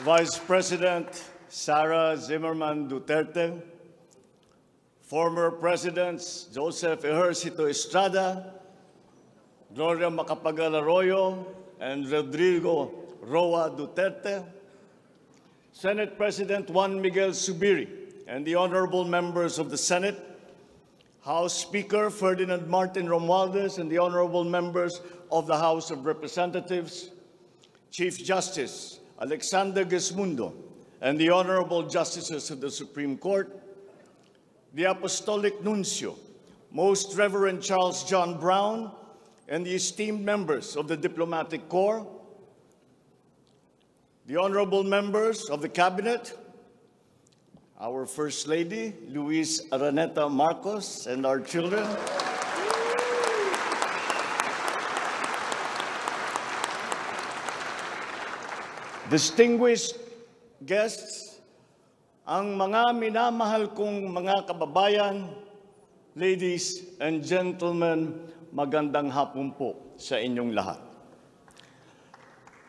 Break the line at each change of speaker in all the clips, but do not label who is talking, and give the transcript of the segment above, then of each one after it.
Vice President Sara Zimmerman Duterte, former Presidents Joseph Ejercito Estrada, Gloria Macapagal Arroyo, and Rodrigo Roa Duterte, Senate President Juan Miguel Zubiri, and the honorable members of the Senate, House Speaker Ferdinand Martin Romualdez, and the honorable members of the House of Representatives, Chief Justice Alexander Gesmundo, and the honorable justices of the Supreme Court, the Apostolic Nuncio, Most Reverend Charles John Brown, and the esteemed members of the Diplomatic Corps, the honorable members of the Cabinet, our First Lady, Luis Araneta Marcos, and our children, distinguished guests, ang mga minamahal kong mga kababayan, ladies and gentlemen, magandang hapon po sa inyong lahat.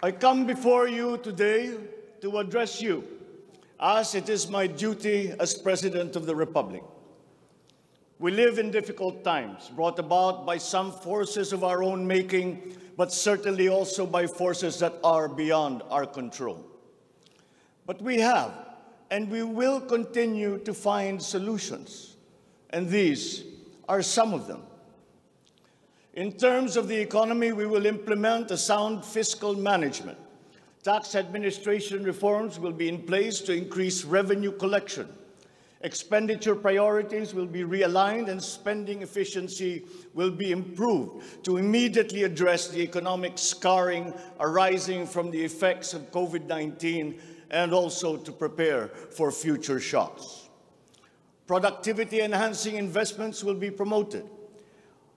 I come before you today to address you as it is my duty as President of the Republic. We live in difficult times brought about by some forces of our own making, but certainly also by forces that are beyond our control. But we have and we will continue to find solutions, and these are some of them. In terms of the economy, we will implement a sound fiscal management. Tax administration reforms will be in place to increase revenue collection. Expenditure priorities will be realigned and spending efficiency will be improved to immediately address the economic scarring arising from the effects of COVID-19 and also to prepare for future shocks. Productivity-enhancing investments will be promoted.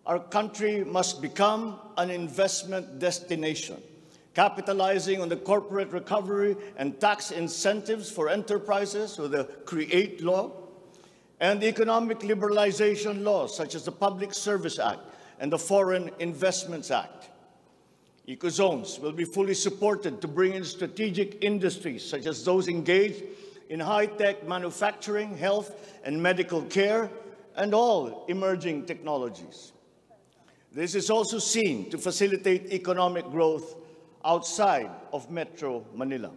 Our country must become an investment destination, capitalizing on the corporate recovery and tax incentives for enterprises with the CREATE law and the economic liberalization laws such as the Public Service Act and the Foreign Investments Act. Ecozones will be fully supported to bring in strategic industries such as those engaged in high-tech manufacturing, health and medical care, and all emerging technologies. This is also seen to facilitate economic growth outside of Metro Manila.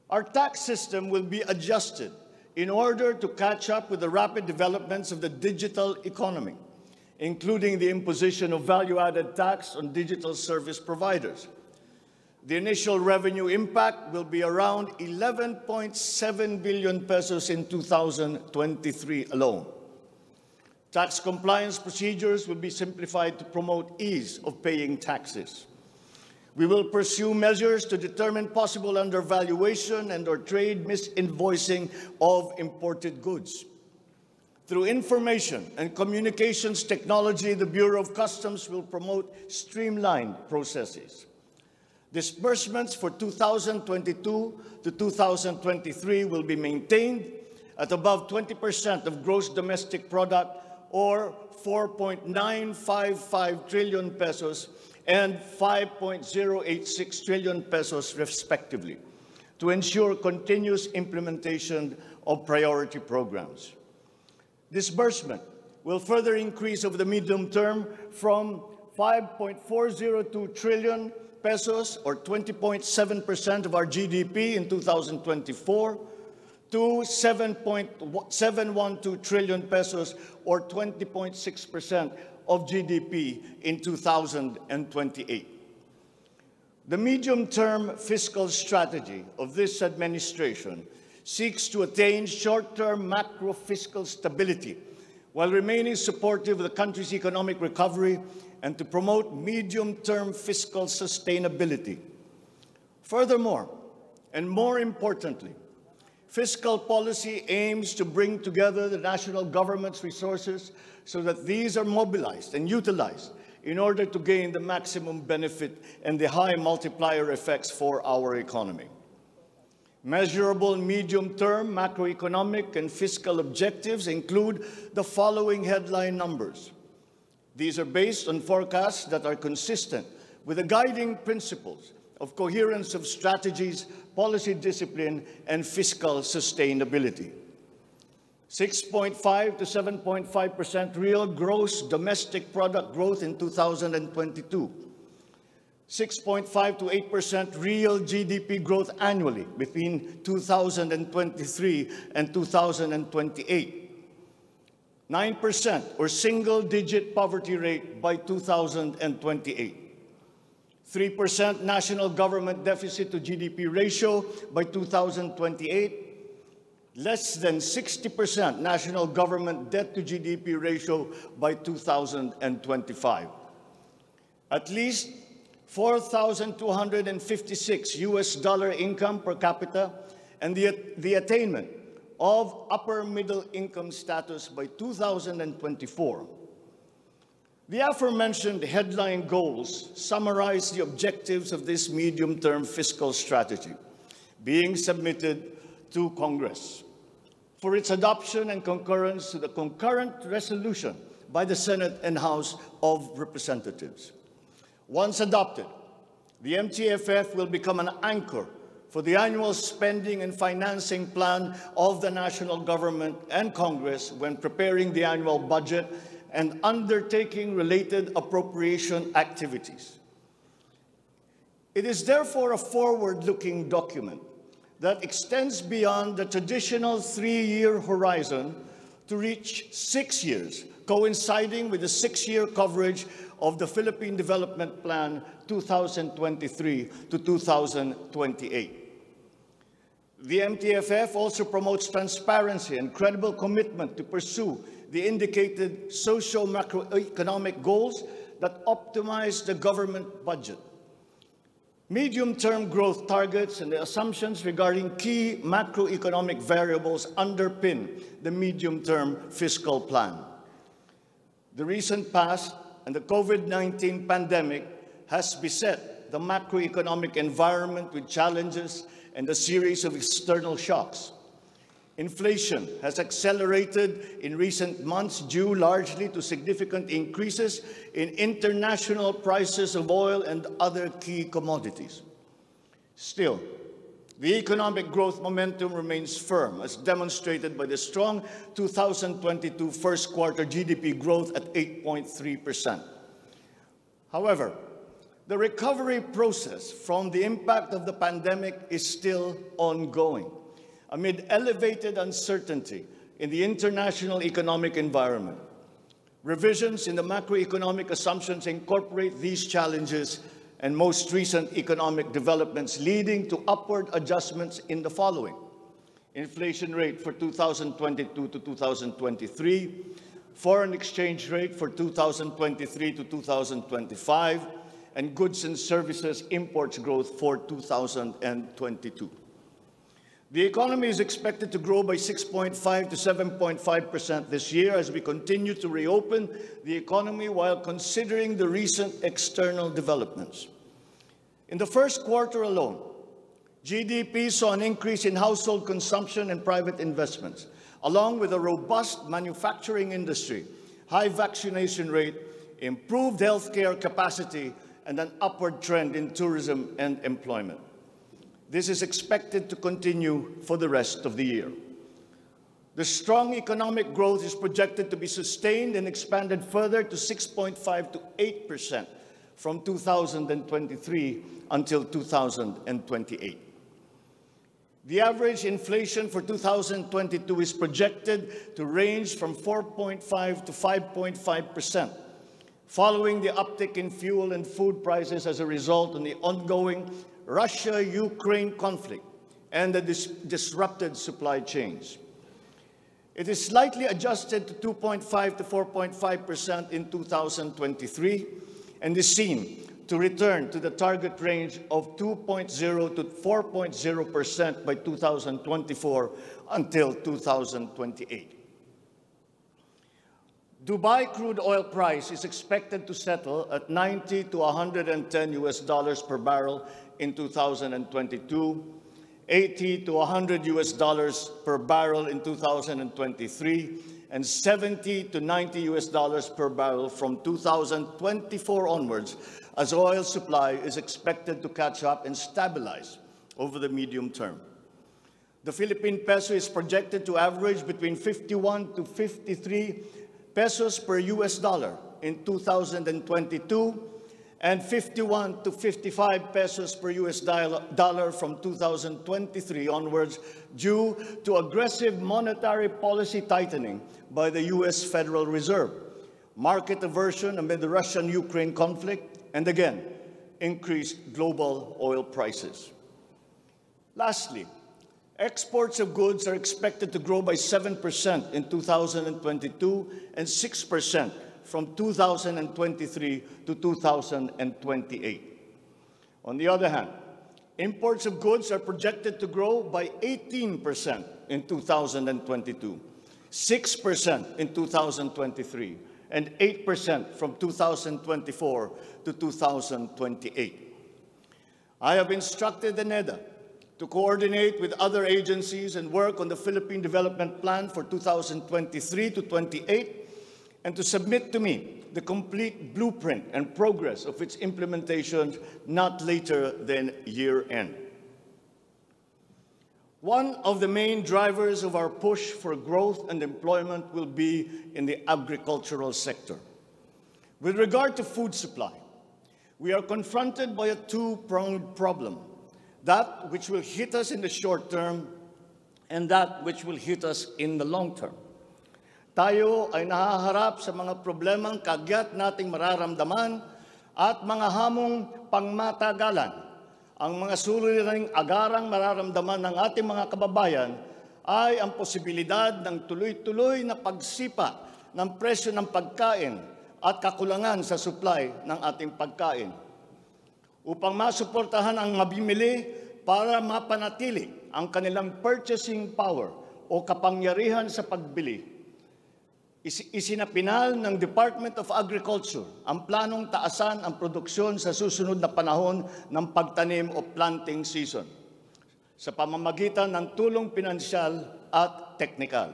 Our tax system will be adjusted in order to catch up with the rapid developments of the digital economy, including the imposition of value-added tax on digital service providers. The initial revenue impact will be around 11.7 billion pesos in 2023 alone. Tax compliance procedures will be simplified to promote ease of paying taxes. We will pursue measures to determine possible undervaluation and/or trade misinvoicing of imported goods. Through information and communications technology, the Bureau of Customs will promote streamlined processes. Disbursements for 2022 to 2023 will be maintained at above 20% of gross domestic product, or 4.955 trillion pesos and 5.086 trillion pesos respectively, to ensure continuous implementation of priority programs. Disbursement will further increase over the medium term from 5.402 trillion pesos, or 20.7% of our GDP in 2024, to 7.712 trillion pesos, or 20.6% of GDP in 2028. The medium-term fiscal strategy of this administration seeks to attain short-term macro-fiscal stability while remaining supportive of the country's economic recovery and to promote medium-term fiscal sustainability. Furthermore, and more importantly, fiscal policy aims to bring together the national government's resources so that these are mobilized and utilized in order to gain the maximum benefit and the high multiplier effects for our economy. Measurable medium-term macroeconomic and fiscal objectives include the following headline numbers. These are based on forecasts that are consistent with the guiding principles of coherence of strategies, policy discipline, and fiscal sustainability. 6.5 to 7.5% real gross domestic product growth in 2022. 6.5 to 8% real GDP growth annually between 2023 and 2028. 9% or single-digit poverty rate by 2028. 3% national government deficit to GDP ratio by 2028. Less than 60% national government debt to GDP ratio by 2025. At least $4,256 income per capita and the attainment of upper middle income status by 2024. The aforementioned headline goals summarize the objectives of this medium-term fiscal strategy being submitted to Congress for its adoption and concurrence to the concurrent resolution by the Senate and House of Representatives. Once adopted, the MTFF will become an anchor for the annual spending and financing plan of the national government and Congress when preparing the annual budget and undertaking related appropriation activities. It is therefore a forward-looking document that extends beyond the traditional 3-year horizon to reach 6 years, coinciding with the 6-year coverage of the Philippine Development Plan 2023 to 2028. The MTFF also promotes transparency and credible commitment to pursue the indicated socio-macroeconomic goals that optimize the government budget. Medium-term growth targets and the assumptions regarding key macroeconomic variables underpin the medium-term fiscal plan. The recent past and the COVID-19 pandemic has beset the macroeconomic environment with challenges and a series of external shocks. Inflation has accelerated in recent months due largely to significant increases in international prices of oil and other key commodities. Still, the economic growth momentum remains firm, as demonstrated by the strong 2022 first quarter GDP growth at 8.3%. However, the recovery process from the impact of the pandemic is still ongoing, amid elevated uncertainty in the international economic environment. Revisions in the macroeconomic assumptions incorporate these challenges and most recent economic developments leading to upward adjustments in the following: inflation rate for 2022 to 2023, foreign exchange rate for 2023 to 2025, and goods and services imports growth for 2022. The economy is expected to grow by 6.5 to 7.5% this year as we continue to reopen the economy while considering the recent external developments. In the first quarter alone, GDP saw an increase in household consumption and private investments, along with a robust manufacturing industry, high vaccination rate, improved healthcare capacity, and an upward trend in tourism and employment. This is expected to continue for the rest of the year. The strong economic growth is projected to be sustained and expanded further to 6.5 to 8% from 2023 until 2028. The average inflation for 2022 is projected to range from 4.5 to 5.5%, following the uptick in fuel and food prices as a result of the ongoing Russia-Ukraine conflict and the disrupted supply chains. It is slightly adjusted to 2.5 to 4.5% in 2023 and is seen to return to the target range of 2.0 to 4.0% by 2024 until 2028. Dubai crude oil price is expected to settle at $90 to $110 per barrel in 2022, $80 to $100 per barrel in 2023, and 70 to 90 US dollars per barrel from 2024 onwards, as oil supply is expected to catch up and stabilize over the medium term. The Philippine peso is projected to average between 51 to 53 pesos per US dollar in 2022 and 51 to 55 pesos per US dollar from 2023 onwards due to aggressive monetary policy tightening by the US Federal Reserve, market aversion amid the Russian-Ukraine conflict, and again, increased global oil prices. Lastly, exports of goods are expected to grow by 7% in 2022 and 6% from 2023 to 2028. On the other hand, imports of goods are projected to grow by 18% in 2022, 6% in 2023, and 8% from 2024 to 2028. I have instructed the NEDA to coordinate with other agencies and work on the Philippine Development Plan for 2023 to 28 and to submit to me the complete blueprint and progress of its implementation not later than year-end. One of the main drivers of our push for growth and employment will be in the agricultural sector. With regard to food supply, we are confronted by a two-pronged problem, that which will hit us in the short term and that which will hit us in the long term. Tayo ay nahaharap sa mga problemang kagyat nating mararamdaman at mga hamong pangmatagalan. Ang mga suliraning agarang mararamdaman ng ating mga kababayan ay ang posibilidad ng tuloy-tuloy na pagsipa ng presyo ng pagkain at kakulangan sa supply ng ating pagkain. Upang masuportahan ang mabimili para mapanatili ang kanilang purchasing power o kapangyarihan sa pagbili, isinapinal ng Department of Agriculture ang planong taasan ang produksyon sa susunod na panahon ng pagtanim o planting season sa pamamagitan ng tulong pinansyal at teknikal.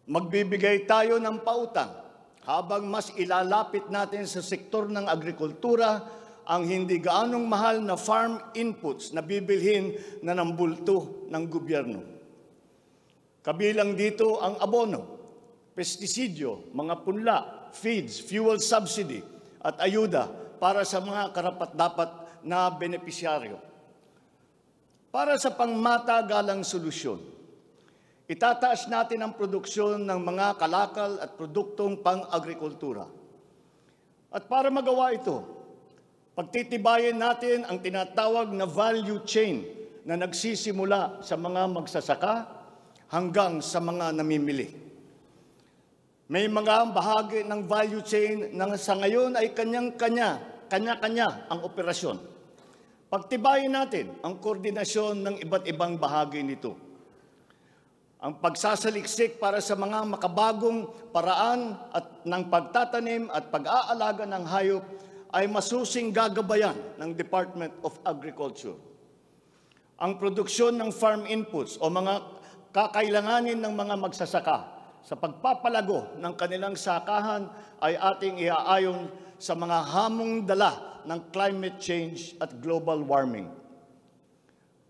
Magbibigay tayo ng pautang habang mas ilalapit natin sa sektor ng agrikultura ang hindi gaanong mahal na farm inputs na bibilhin na ng bulto ng gobyerno. Kabilang dito ang abono, pestisidyo, mga punla, feeds, fuel subsidy at ayuda para sa mga karapat-dapat na benepisyaryo. Para sa pangmatagalang solusyon, itataas natin ang produksyon ng mga kalakal at produktong pang-agrikultura. At para magawa ito, pagtitibayin natin ang tinatawag na value chain na nagsisimula sa mga magsasaka hanggang sa mga namimili. May mga bahagi ng value chain na sa ngayon ay kanya-kanya ang operasyon. Pagtibayin natin ang koordinasyon ng iba't ibang bahagi nito. Ang pagsasaliksik para sa mga makabagong paraan at ng pagtatanim at pag-aalaga ng hayop ay masusing gagabayan ng Department of Agriculture. Ang produksyon ng farm inputs o mga kakailanganin ng mga magsasaka sa pagpapalago ng kanilang sakahan ay ating iaayon sa mga hamong dala ng climate change at global warming.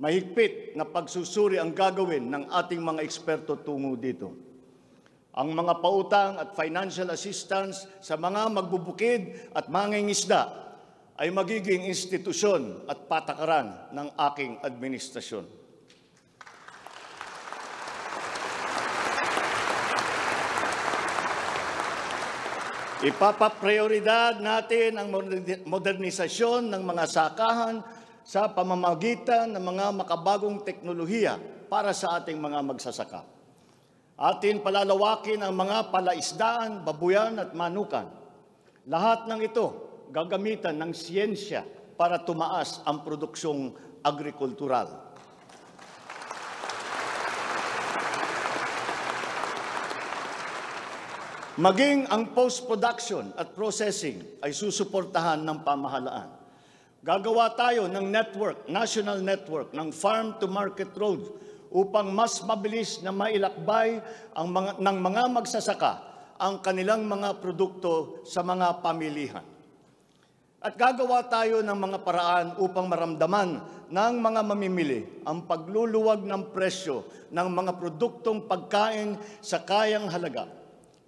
Mahigpit na pagsusuri ang gagawin ng ating mga eksperto tungo dito. Ang mga pautang at financial assistance sa mga magbubukid at mangingisda ay magiging institusyon at patakaran ng aking administrasyon. Ipapaprioridad natin ang modernisasyon ng mga sakahan sa pamamagitan ng mga makabagong teknolohiya para sa ating mga magsasaka. Atin palalawakin ang mga palaisdaan, babuyan at manukan. Lahat ng ito gagamitan ng siyensya para tumaas ang produksyong agrikultural. Maging ang post-production at processing ay susuportahan ng pamahalaan. Gagawa tayo ng network, national network ng farm-to-market roads upang mas mabilis na mailakbay ng mga magsasaka ang kanilang mga produkto sa mga pamilihan. At gagawa tayo ng mga paraan upang maramdaman ng mga mamimili ang pagluluwag ng presyo ng mga produktong pagkain sa kayang halaga,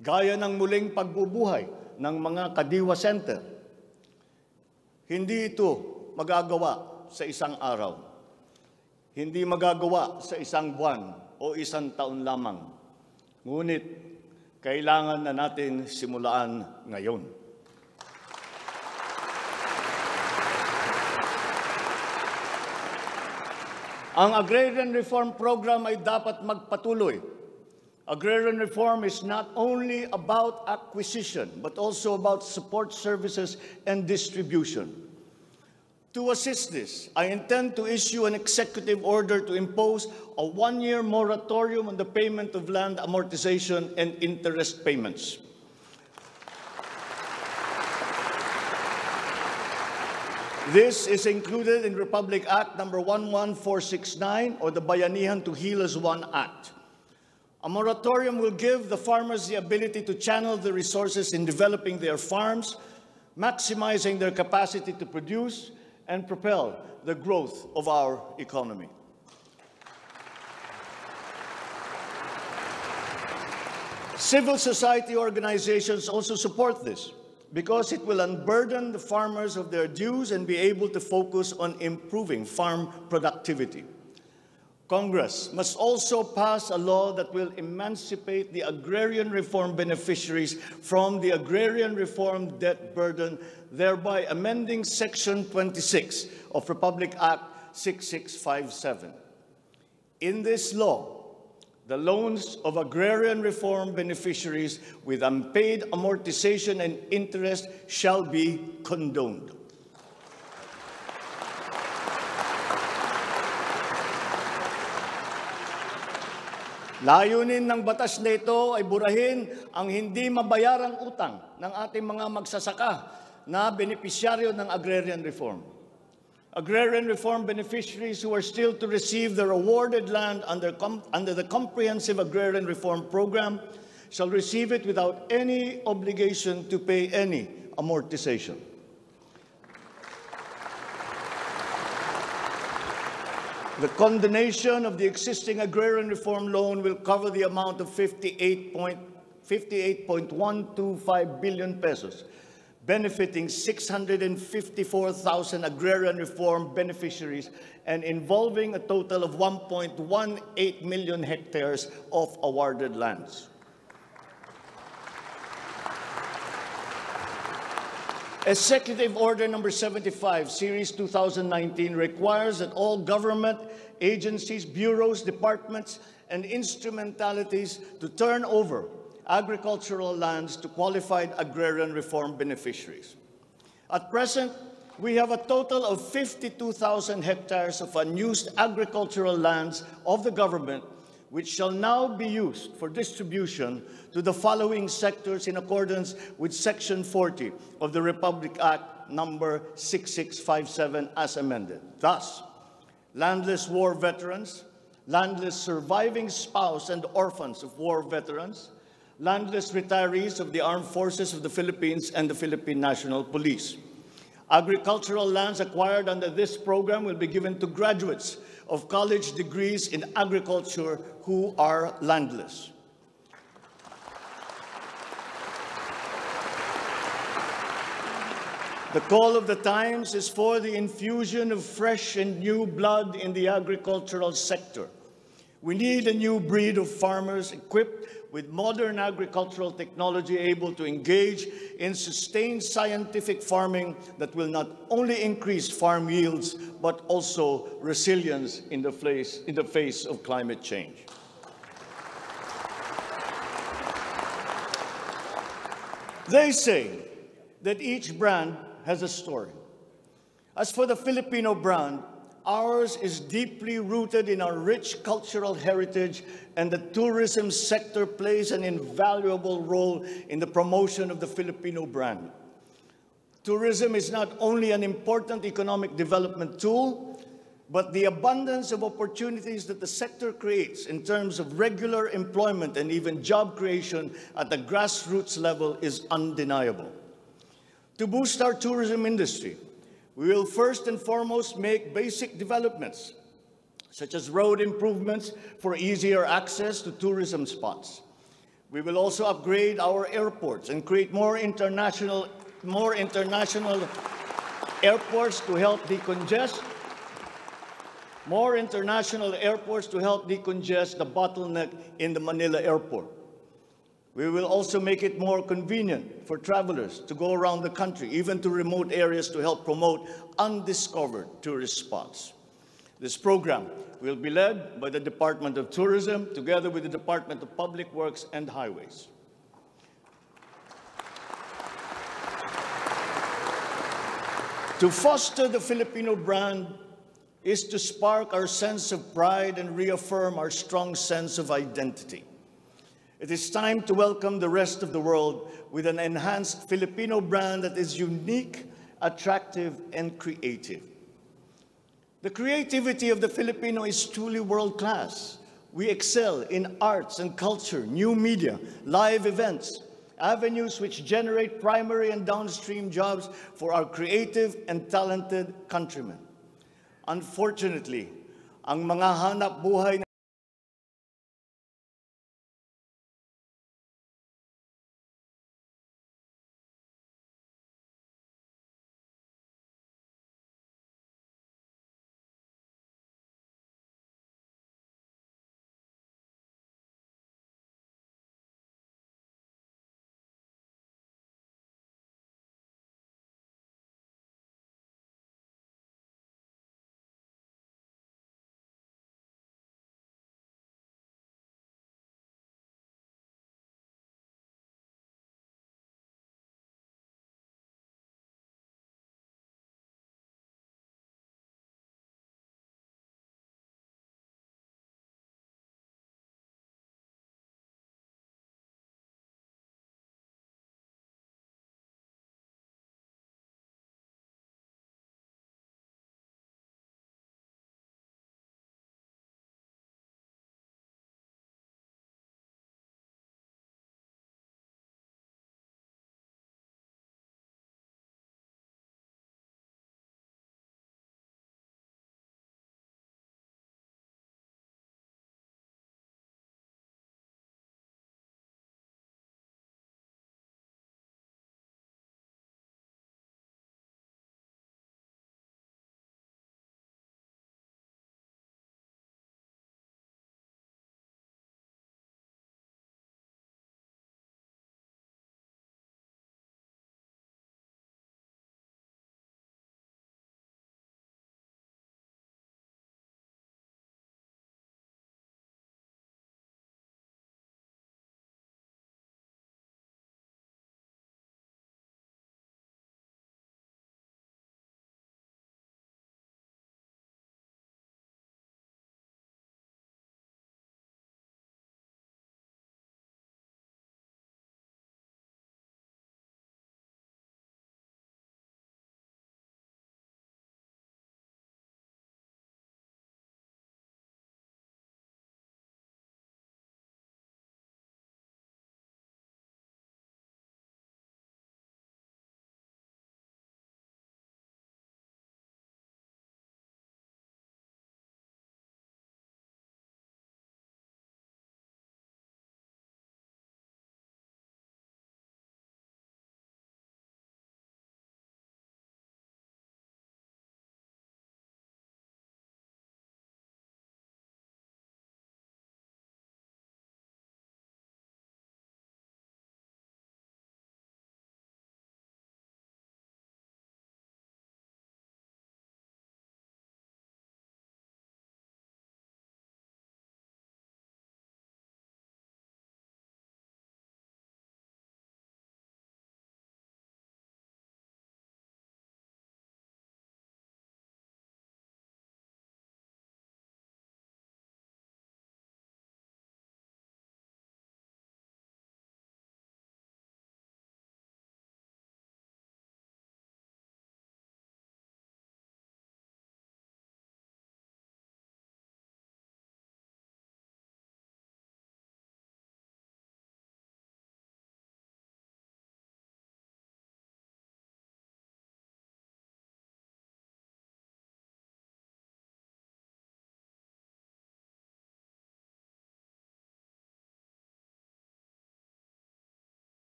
gaya ng muling pagbubuhay ng mga Kadiwa Center. Hindi ito magagawa sa isang araw. Hindi magagawa sa isang buwan o isang taon lamang. Ngunit, kailangan na natin simulaan ngayon. Ang Agrarian Reform Program ay dapat magpatuloy. Agrarian reform is not only about acquisition, but also about support services and distribution. To assist this, I intend to issue an executive order to impose a one-year moratorium on the payment of land amortization and interest payments. This is included in Republic Act number 11469 or the Bayanihan to Heal as One Act. A moratorium will give the farmers the ability to channel the resources in developing their farms, maximizing their capacity to produce, and propel the growth of our economy. Civil society organizations also support this, because it will unburden the farmers of their dues and be able to focus on improving farm productivity. Congress must also pass a law that will emancipate the agrarian reform beneficiaries from the agrarian reform debt burden, thereby amending Section 26 of Republic Act 6657. In this law, the loans of agrarian reform beneficiaries with unpaid amortization and interest shall be condoned. Layunin ng batas na ito ay burahin ang hindi mabayarang utang ng ating mga magsasaka na benepisyaryo ng agrarian reform. Agrarian reform beneficiaries who are still to receive their awarded land under the Comprehensive Agrarian Reform Program shall receive it without any obligation to pay any amortization. The condonation of the existing agrarian reform loan will cover the amount of 58.125 billion pesos, benefiting 654,000 agrarian reform beneficiaries and involving a total of 1.18 million hectares of awarded lands. Executive Order number 75, Series 2019, requires that all government agencies, bureaus, departments, and instrumentalities to turn over agricultural lands to qualified agrarian reform beneficiaries. At present, we have a total of 52,000 hectares of unused agricultural lands of the government, which shall now be used for distribution to the following sectors in accordance with Section 40 of the Republic Act number 6657 as amended. Thus, landless war veterans, landless surviving spouse and orphans of war veterans, landless retirees of the Armed Forces of the Philippines and the Philippine National Police. Agricultural lands acquired under this program will be given to graduates of college degrees in agriculture who are landless. The call of the times is for the infusion of fresh and new blood in the agricultural sector. We need a new breed of farmers equipped with modern agricultural technology able to engage in sustained scientific farming that will not only increase farm yields, but also resilience in the face of climate change. They say that each brand has a story. As for the Filipino brand, ours is deeply rooted in our rich cultural heritage, and the tourism sector plays an invaluable role in the promotion of the Filipino brand. Tourism is not only an important economic development tool, but the abundance of opportunities that the sector creates in terms of regular employment and even job creation at the grassroots level is undeniable. To boost our tourism industry, we will first and foremost make basic developments, such as road improvements for easier access to tourism spots. We will also upgrade our airports and create more international airports to help decongest the bottleneck in the Manila airport. We will also make it more convenient for travelers to go around the country, even to remote areas, to help promote undiscovered tourist spots. This program will be led by the Department of Tourism, together with the Department of Public Works and Highways. To foster the Filipino brand is to spark our sense of pride and reaffirm our strong sense of identity. It is time to welcome the rest of the world with an enhanced Filipino brand that is unique, attractive, and creative. The creativity of the Filipino is truly world-class. We excel in arts and culture, new media, live events, avenues which generate primary and downstream jobs for our creative and talented countrymen. Unfortunately, ang mga hanap buhay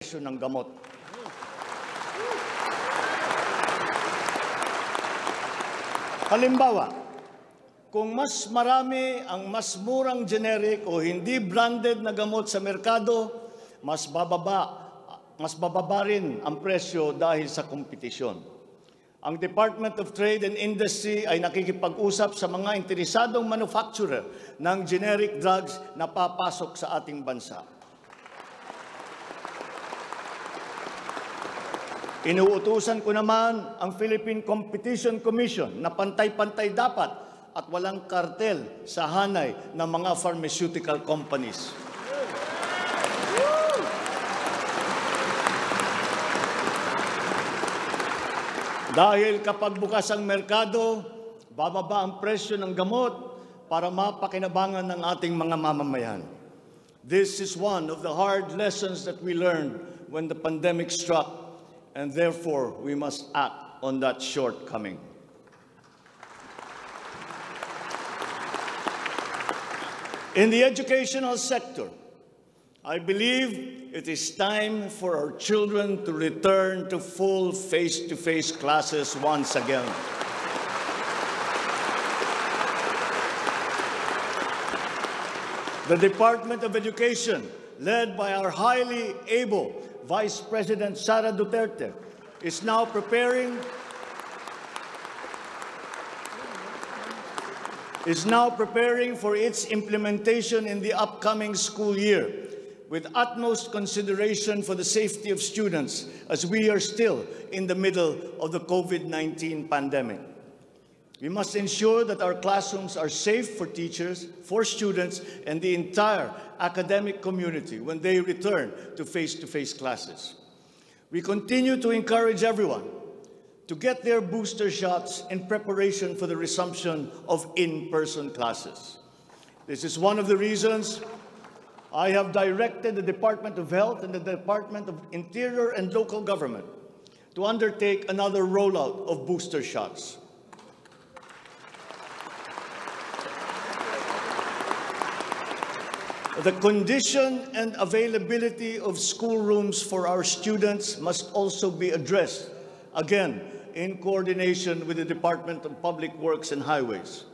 presyo ng gamot. Halimbawa, kung mas marami ang mas murang generic o hindi branded na gamot sa merkado, mas bababa rin ang presyo dahil sa kompetisyon. Ang Department of Trade and Industry ay nakikipag-usap sa mga interesadong manufacturer ng generic drugs na papasok sa ating bansa. Inuutusan ko naman ang Philippine Competition Commission na pantay-pantay dapat at walang kartel sa hanay ng mga pharmaceutical companies. Dahil kapag bukas ang merkado, bababa ang presyo ng gamot para mapakinabangan ng ating mga mamamayan. This is one of the hard lessons that we learned when the pandemic struck, and therefore we must act on that shortcoming. In the educational sector, I believe it is time for our children to return to full face-to-face classes once again. The Department of Education, led by our highly able Vice President Sara Duterte, is now preparing for its implementation in the upcoming school year, with utmost consideration for the safety of students as we are still in the middle of the COVID-19 pandemic. We must ensure that our classrooms are safe for teachers, for students, and the entire academic community when they return to face-to-face classes. We continue to encourage everyone to get their booster shots in preparation for the resumption of in-person classes. This is one of the reasons I have directed the Department of Health and the Department of Interior and Local Government to undertake another rollout of booster shots. The condition and availability of schoolrooms for our students must also be addressed, again, in coordination with the Department of Public Works and Highways.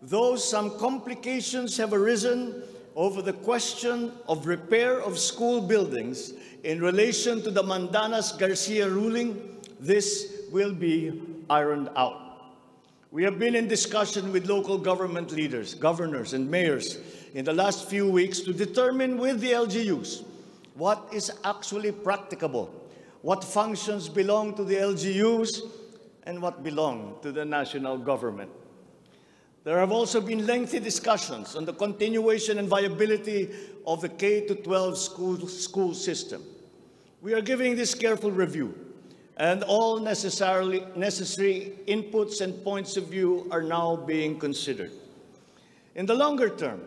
Though some complications have arisen over the question of repair of school buildings in relation to the Mandanas-Garcia ruling, this will be ironed out. We have been in discussion with local government leaders, governors, and mayors in the last few weeks to determine with the LGUs what is actually practicable, what functions belong to the LGUs, and what belong to the national government. There have also been lengthy discussions on the continuation and viability of the K-12 school system. We are giving this careful review, and all necessary inputs and points of view are now being considered. In the longer term,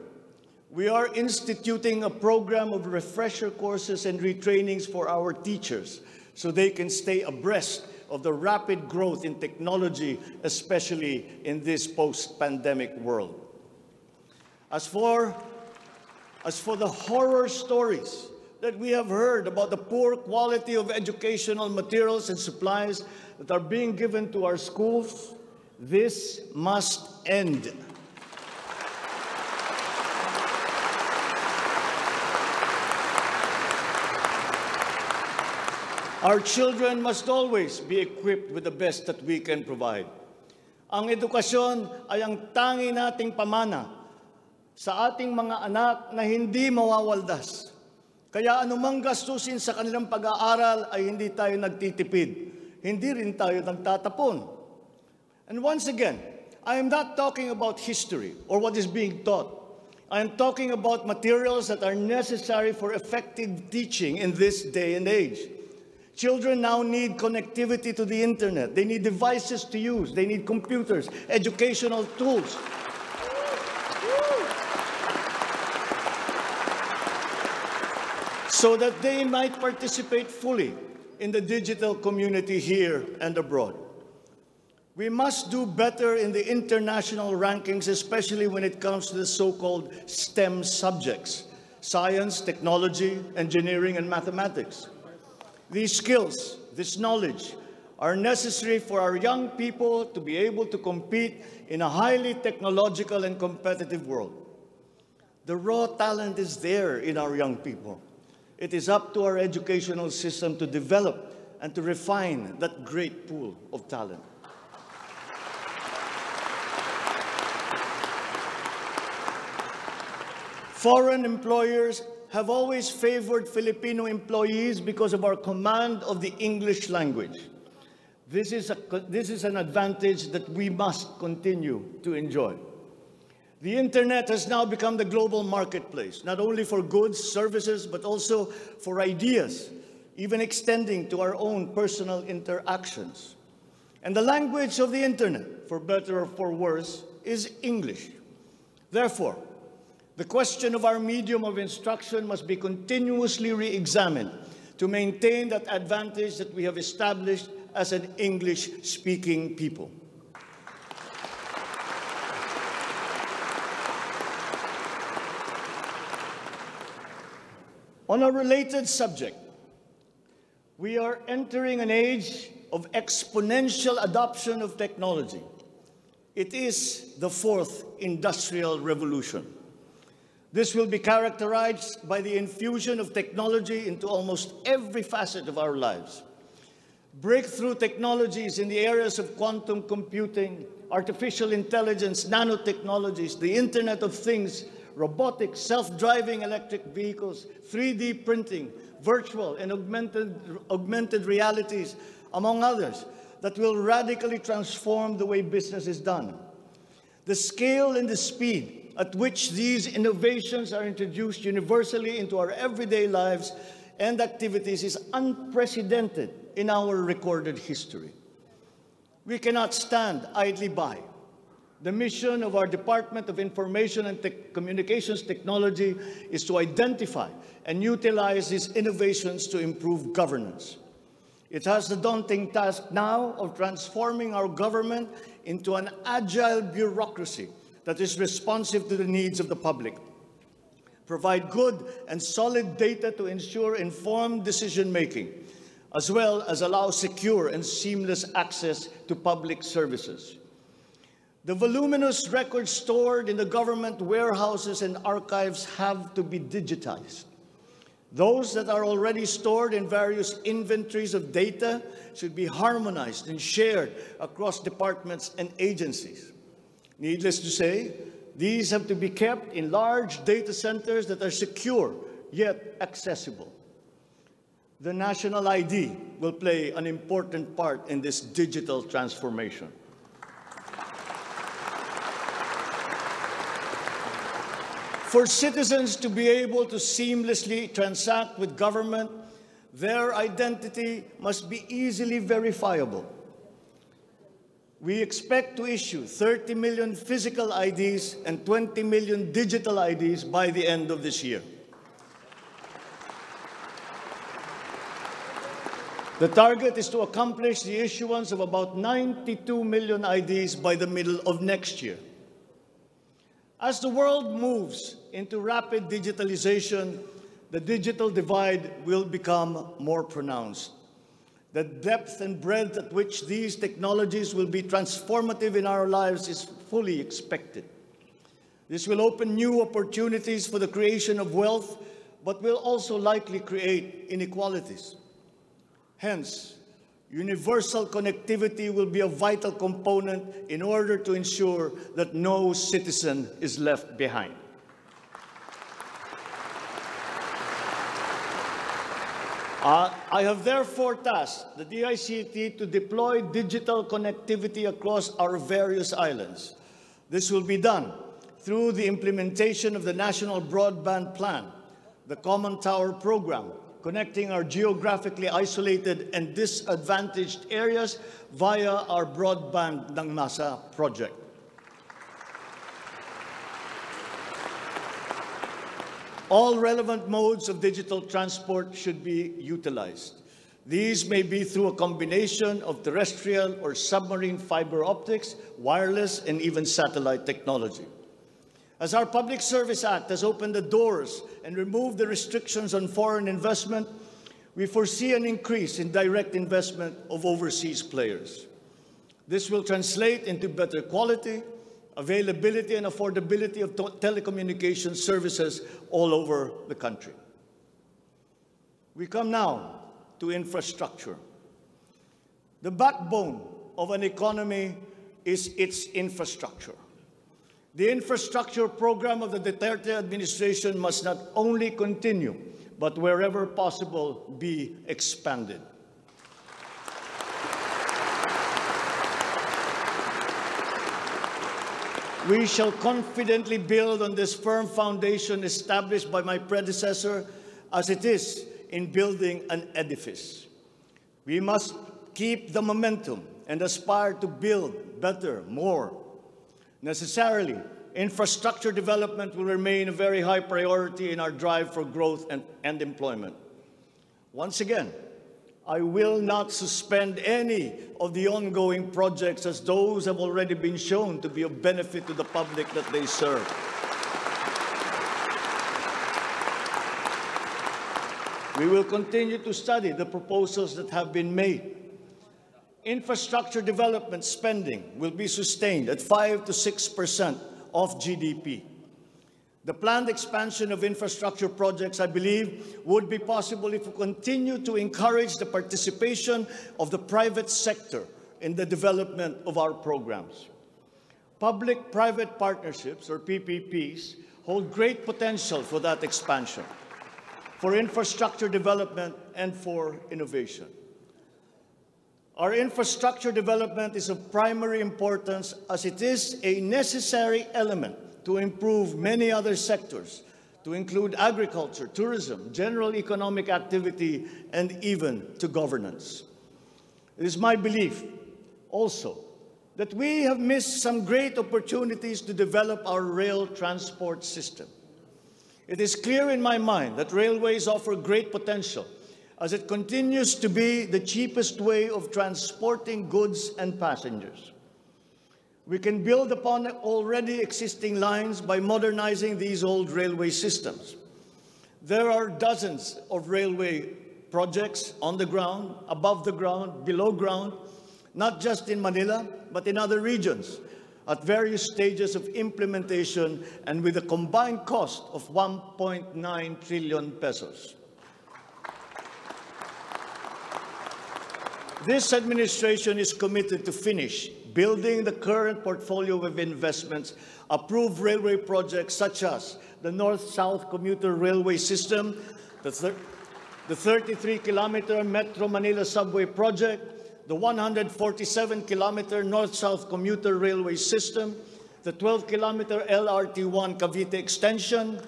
we are instituting a program of refresher courses and retrainings for our teachers so they can stay abreast of the rapid growth in technology, especially in this post-pandemic world. As for the horror stories that we have heard about the poor quality of educational materials and supplies that are being given to our schools, this must end. Our children must always be equipped with the best that we can provide. Ang edukasyon ay ang tangi nating pamana sa ating mga anak na hindi mawawaldas. Kaya anumang gastusin sa kanilang pag-aaral ay hindi tayo nagtitipid. Hindi rin tayo nagtatapon. And once again, I am not talking about history or what is being taught. I am talking about materials that are necessary for effective teaching in this day and age. Children now need connectivity to the internet. They need devices to use. They need computers, educational tools. So that they might participate fully in the digital community here and abroad. We must do better in the international rankings, especially when it comes to the so-called STEM subjects, science, technology, engineering, and mathematics. These skills, this knowledge, are necessary for our young people to be able to compete in a highly technological and competitive world. The raw talent is there in our young people. It is up to our educational system to develop and to refine that great pool of talent. Foreign employers have always favored Filipino employees because of our command of the English language. This is an advantage that we must continue to enjoy. The internet has now become the global marketplace, not only for goods, services, but also for ideas, even extending to our own personal interactions. And the language of the internet, for better or for worse, is English. Therefore, the question of our medium of instruction must be continuously re-examined to maintain that advantage that we have established as an English-speaking people. On a related subject, we are entering an age of exponential adoption of technology. It is the fourth industrial revolution. This will be characterized by the infusion of technology into almost every facet of our lives. Breakthrough technologies in the areas of quantum computing, artificial intelligence, nanotechnologies, the Internet of Things, robotics, self-driving electric vehicles, 3D printing, virtual and augmented realities, among others, that will radically transform the way business is done. The scale and the speed at which these innovations are introduced universally into our everyday lives and activities is unprecedented in our recorded history. We cannot stand idly by. The mission of our Department of Information and Communications Technology is to identify and utilize these innovations to improve governance. It has the daunting task now of transforming our government into an agile bureaucracy that is responsive to the needs of the public. Provide good and solid data to ensure informed decision-making, as well as allow secure and seamless access to public services. The voluminous records stored in the government warehouses and archives have to be digitized. Those that are already stored in various inventories of data should be harmonized and shared across departments and agencies. Needless to say, these have to be kept in large data centers that are secure yet accessible. The national ID will play an important part in this digital transformation. For citizens to be able to seamlessly transact with government, their identity must be easily verifiable. We expect to issue 30 million physical IDs and 20 million digital IDs by the end of this year. The target is to accomplish the issuance of about 92 million IDs by the middle of next year. As the world moves into rapid digitalization, the digital divide will become more pronounced. The depth and breadth at which these technologies will be transformative in our lives is fully expected. This will open new opportunities for the creation of wealth, but will also likely create inequalities. Hence, universal connectivity will be a vital component in order to ensure that no citizen is left behind. I have therefore tasked the DICT to deploy digital connectivity across our various islands. This will be done through the implementation of the National Broadband Plan, the Common Tower Program, connecting our geographically isolated and disadvantaged areas via our Broadband ng Masa project. All relevant modes of digital transport should be utilized. These may be through a combination of terrestrial or submarine fiber optics, wireless, and even satellite technology. As our Public Service Act has opened the doors and removed the restrictions on foreign investment, we foresee an increase in direct investment of overseas players. This will translate into better quality, availability, and affordability of telecommunications services all over the country. We come now to infrastructure. The backbone of an economy is its infrastructure. The infrastructure program of the Duterte administration must not only continue, but wherever possible, be expanded. We shall confidently build on this firm foundation established by my predecessor, as it is in building an edifice. We must keep the momentum and aspire to build better, more. Necessarily, infrastructure development will remain a very high priority in our drive for growth and employment. Once again, I will not suspend any of the ongoing projects, as those have already been shown to be of benefit to the public that they serve. We will continue to study the proposals that have been made. Infrastructure development spending will be sustained at 5 to 6% of GDP. The planned expansion of infrastructure projects, I believe, would be possible if we continue to encourage the participation of the private sector in the development of our programs. Public-private partnerships, or PPPs, hold great potential for that expansion, for infrastructure development, and for innovation. Our infrastructure development is of primary importance, as it is a necessary element to improve many other sectors, to include agriculture, tourism, general economic activity, and even to governance. It is my belief also that we have missed some great opportunities to develop our rail transport system. It is clear in my mind that railways offer great potential, as it continues to be the cheapest way of transporting goods and passengers. We can build upon already existing lines by modernizing these old railway systems. There are dozens of railway projects on the ground, above the ground, below ground, not just in Manila, but in other regions, at various stages of implementation and with a combined cost of 1.9 trillion pesos. This administration is committed to finish building the current portfolio of investments, approved railway projects such as the North-South Commuter Railway System, the 33-kilometer Metro Manila Subway Project, the 147-kilometer North-South Commuter Railway System, the 12-kilometer LRT1 Cavite Extension,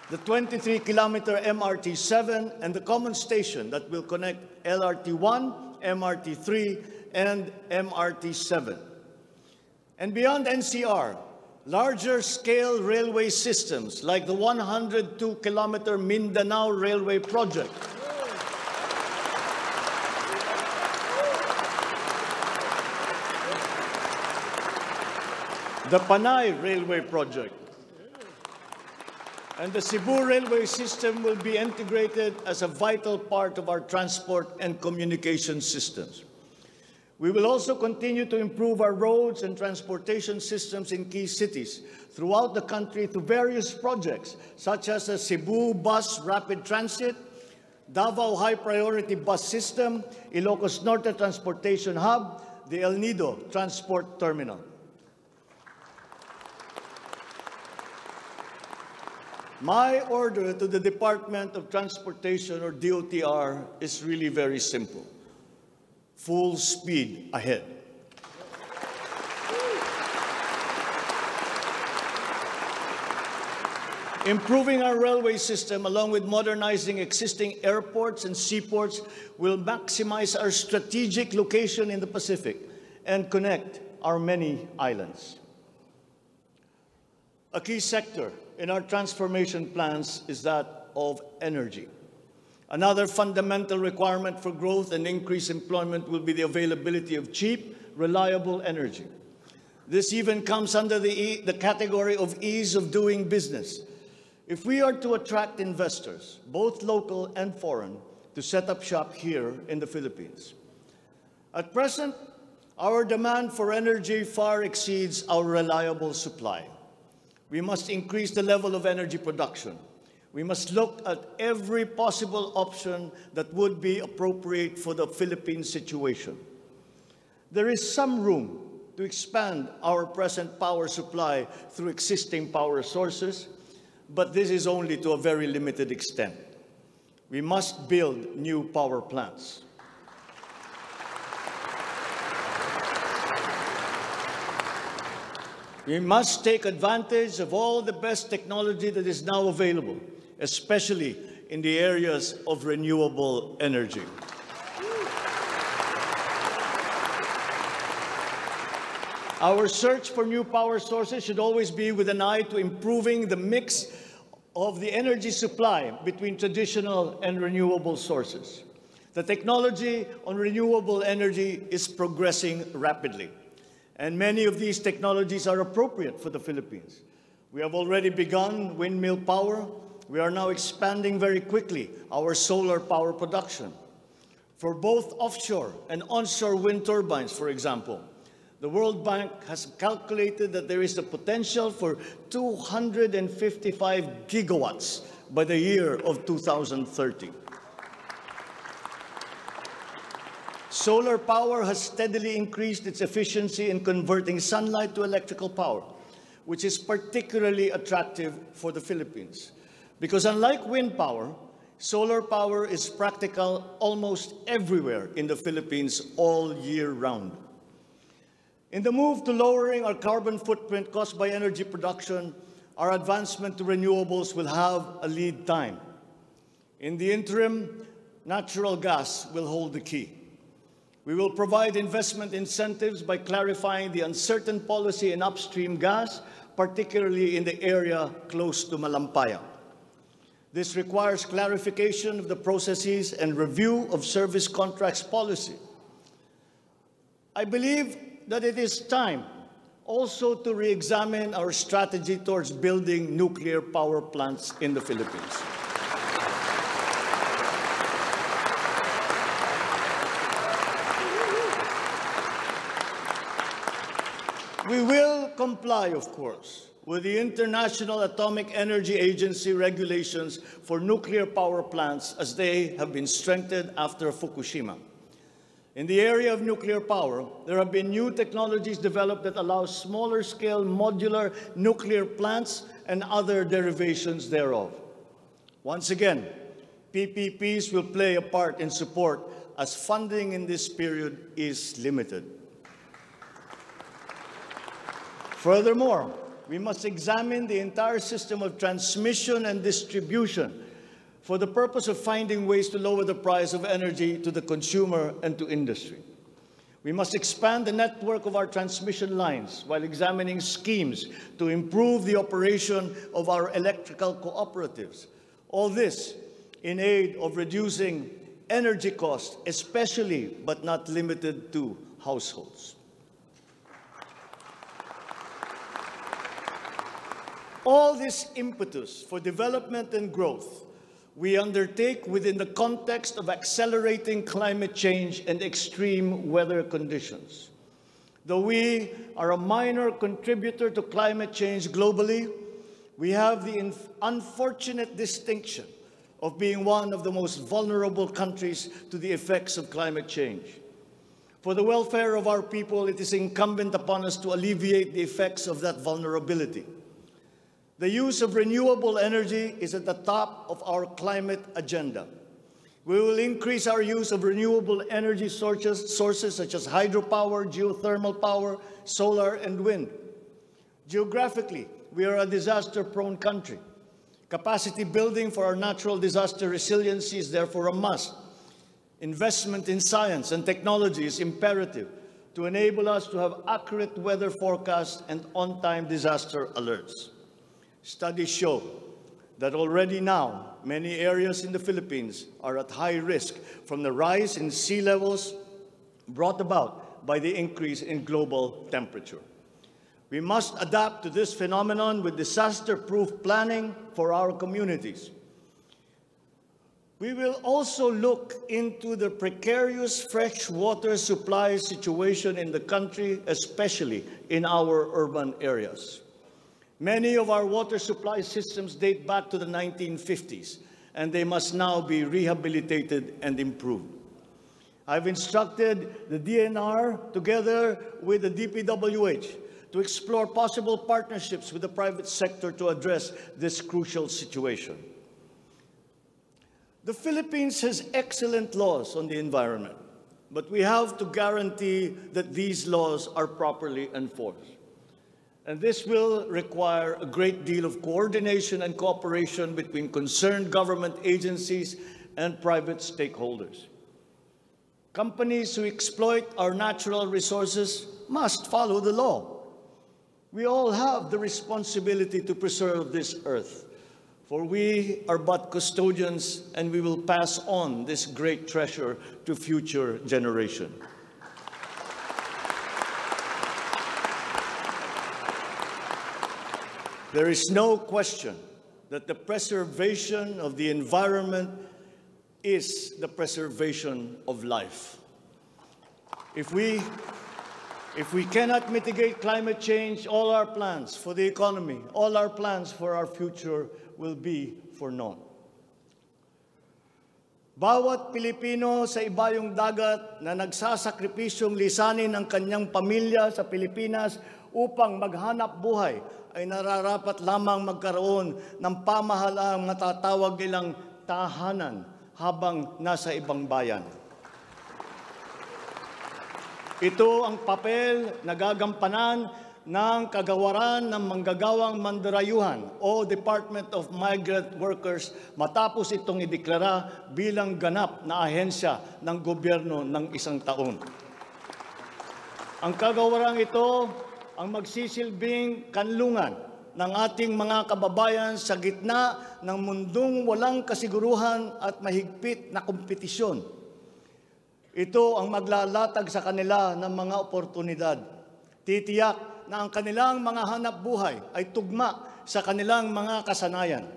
the 23-kilometer MRT7, and the common station that will connect LRT1, MRT3, and MRT7. And beyond NCR, larger-scale railway systems like the 102-kilometer Mindanao Railway Project, the Panay Railway Project, and the Cebu railway system will be integrated as a vital part of our transport and communication systems. We will also continue to improve our roads and transportation systems in key cities throughout the country through various projects, such as the Cebu Bus Rapid Transit, Davao High Priority Bus System, Ilocos Norte Transportation Hub, the El Nido Transport Terminal. My order to the Department of Transportation, or DOTR, is really very simple. Full speed ahead. Improving our railway system, along with modernizing existing airports and seaports, will maximize our strategic location in the Pacific and connect our many islands. A key sector in our transformation plans is that of energy. Another fundamental requirement for growth and increased employment will be the availability of cheap, reliable energy. This even comes under the category of ease of doing business. If we are to attract investors, both local and foreign, to set up shop here in the Philippines. At present, our demand for energy far exceeds our reliable supply. We must increase the level of energy production. We must look at every possible option that would be appropriate for the Philippine situation. There is some room to expand our present power supply through existing power sources, but this is only to a very limited extent. We must build new power plants. We must take advantage of all the best technology that is now available, especially in the areas of renewable energy. Our search for new power sources should always be with an eye to improving the mix of the energy supply between traditional and renewable sources. The technology on renewable energy is progressing rapidly, and many of these technologies are appropriate for the Philippines. We have already begun windmill power. We are now expanding very quickly our solar power production. For both offshore and onshore wind turbines, for example, the World Bank has calculated that there is the potential for 255 gigawatts by the year of 2030. Solar power has steadily increased its efficiency in converting sunlight to electrical power, which is particularly attractive for the Philippines. Because unlike wind power, solar power is practical almost everywhere in the Philippines all year round. In the move to lowering our carbon footprint caused by energy production, our advancement to renewables will have a lead time. In the interim, natural gas will hold the key. We will provide investment incentives by clarifying the uncertain policy in upstream gas, particularly in the area close to Malampaya. This requires clarification of the processes and review of service contracts policy. I believe that it is time also to re-examine our strategy towards building nuclear power plants in the Philippines. We will comply, of course, with the International Atomic Energy Agency regulations for nuclear power plants as they have been strengthened after Fukushima. In the area of nuclear power, there have been new technologies developed that allow smaller-scale modular nuclear plants and other derivations thereof. Once again, PPPs will play a part in support as funding in this period is limited. Furthermore, we must examine the entire system of transmission and distribution for the purpose of finding ways to lower the price of energy to the consumer and to industry. We must expand the network of our transmission lines while examining schemes to improve the operation of our electrical cooperatives. All this in aid of reducing energy costs, especially but not limited to households. All this impetus for development and growth we undertake within the context of accelerating climate change and extreme weather conditions. Though we are a minor contributor to climate change globally, we have the unfortunate distinction of being one of the most vulnerable countries to the effects of climate change. For the welfare of our people, it is incumbent upon us to alleviate the effects of that vulnerability. The use of renewable energy is at the top of our climate agenda. We will increase our use of renewable energy sources such as hydropower, geothermal power, solar, and wind. Geographically, we are a disaster-prone country. Capacity building for our natural disaster resiliency is therefore a must. Investment in science and technology is imperative to enable us to have accurate weather forecasts and on-time disaster alerts. Studies show that already now, many areas in the Philippines are at high risk from the rise in sea levels brought about by the increase in global temperature. We must adapt to this phenomenon with disaster-proof planning for our communities. We will also look into the precarious fresh water supply situation in the country, especially in our urban areas. Many of our water supply systems date back to the 1950s, and they must now be rehabilitated and improved. I've instructed the DNR, together with the DPWH, to explore possible partnerships with the private sector to address this crucial situation. The Philippines has excellent laws on the environment, but we have to guarantee that these laws are properly enforced. And this will require a great deal of coordination and cooperation between concerned government agencies and private stakeholders. Companies who exploit our natural resources must follow the law. We all have the responsibility to preserve this earth, for we are but custodians, and we will pass on this great treasure to future generations. There is no question that the preservation of the environment is the preservation of life. If we cannot mitigate climate change, all our plans for the economy, all our plans for our future will be for naught. Bawat Pilipino sa ibayong dagat na nagsasakripisyong lisanin ang kanyang pamilya sa Pilipinas upang maghanap buhay ay nararapat lamang magkaroon ng pamahalaang matatawag nilang tahanan habang nasa ibang bayan. Ito ang papel na gagampanan ng kagawaran ng manggagawang mandarayuhan o Department of Migrant Workers matapos itong ideklara bilang ganap na ahensya ng gobyerno ng isang taon. Ang kagawarang ito ang magsisilbing kanlungan ng ating mga kababayan sa gitna ng mundong walang kasiguruhan at mahigpit na kompetisyon. Ito ang maglalatag sa kanila ng mga oportunidad. Titiyak na ang kanilang mga hanap buhay ay tugma sa kanilang mga kasanayan.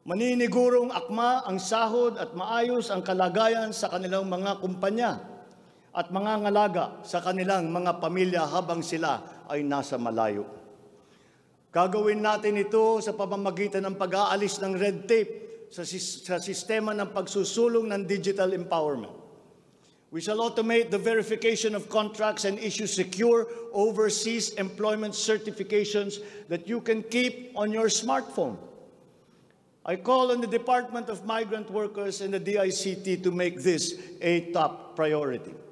Maninigurong akma ang sahod at maayos ang kalagayan sa kanilang mga kumpanya at mga ngalaga sa kanilang mga pamilya habang sila ay nasa malayo. Gagawin natin ito sa pamamagitan ng pag-aalis ng red tape sa sistema ng pagsusulong ng digital empowerment. We shall automate the verification of contracts and issue secure overseas employment certifications that you can keep on your smartphone. I call on the Department of Migrant Workers and the DICT to make this a top priority.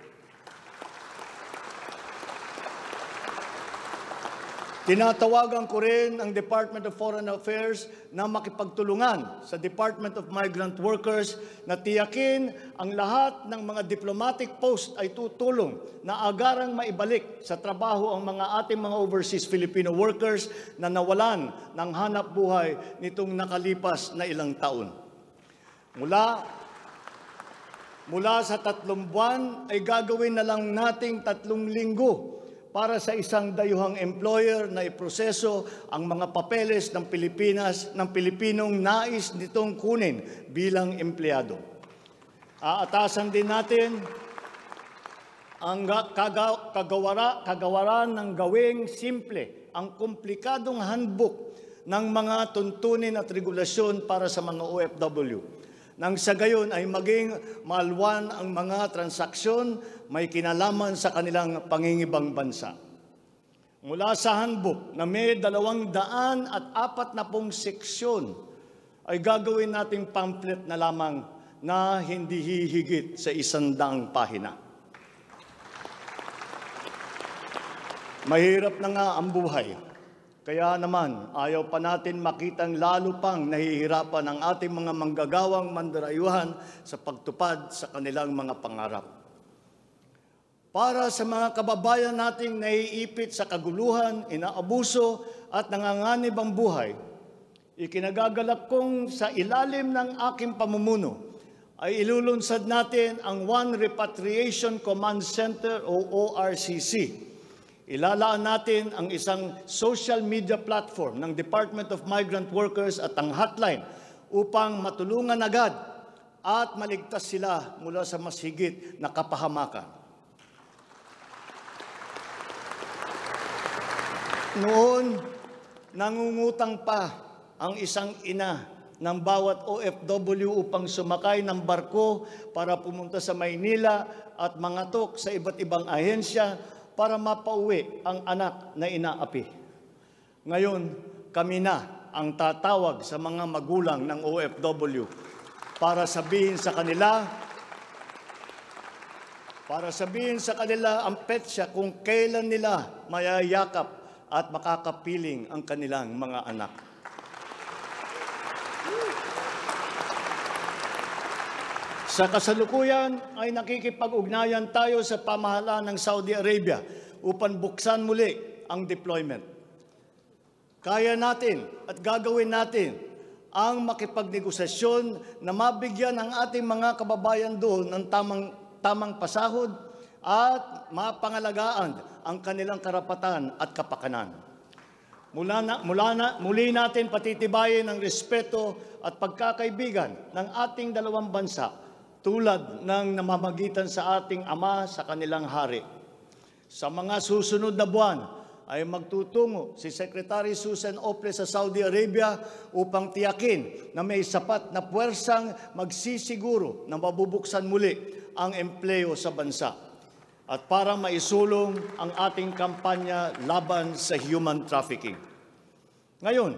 Tinatawagan ko rin ang Department of Foreign Affairs na makipagtulungan sa Department of Migrant Workers na tiyakin ang lahat ng mga diplomatic post ay tutulong na agarang maibalik sa trabaho ang mga ating mga overseas Filipino workers na nawalan ng hanap buhay nitong nakalipas na ilang taon. Mula sa 3 buwan ay gagawin na lang nating 3 linggo para sa isang dayuhang employer na iproseso ang mga papeles ng Pilipinas ng Pilipinong nais nitong kunin bilang empleyado. Aatasan din natin ang kagawaran ng gawing simple ang komplikadong handbook ng mga tuntunin at regulasyon para sa mga OFW. Nang sa gayon ay maging maalwan ang mga transaksyon may kinalaman sa kanilang pangingibang bansa. Mula sa handbook na may 240 seksyon ay gagawin nating pamphlet na lamang na hindi hihigit sa 100 pahina. Mahirap na nga ang buhay. Kaya naman, ayaw pa natin makitang lalo pang nahihirapan ang ating mga manggagawang mandarayuhan sa pagtupad sa kanilang mga pangarap. Para sa mga kababayan nating naiipit sa kaguluhan, inaabuso at nanganganib ang buhay, ikinagagalak kong sa ilalim ng aking pamumuno ay ilulunsad natin ang One Repatriation Command Center o ORCC. Ilalaan natin ang isang social media platform ng Department of Migrant Workers at ang hotline upang matulungan agad at maligtas sila mula sa mas higit na kapahamakan. Noon, nangungutang pa ang isang ina ng bawat OFW upang sumakay ng barko para pumunta sa Maynila at mangatok sa iba't ibang ahensya para mapauwi ang anak na inaapi. Ngayon, kami na ang tatawag sa mga magulang ng OFW para sabihin sa kanila ang petsa kung kailan nila mayayakap at makakapiling ang kanilang mga anak. Sa kasalukuyan ay nakikipag-ugnayan tayo sa pamahalaan ng Saudi Arabia upang buksan muli ang deployment. Kaya natin at gagawin natin ang makipagnegosasyon na mabigyan ang ating mga kababayan doon ng tamang pasahod at mapangalagaan ang kanilang karapatan at kapakanan. Muli natin patitibayin ang respeto at pagkakaibigan ng ating dalawang bansa tulad ng namamagitan sa ating ama sa kanilang hari. Sa mga susunod na buwan ay magtutungo si Secretary Susan Ople sa Saudi Arabia upang tiyakin na may sapat na puwersang magsisiguro na mabubuksan muli ang empleo sa bansa at para maisulong ang ating kampanya laban sa human trafficking. Ngayon,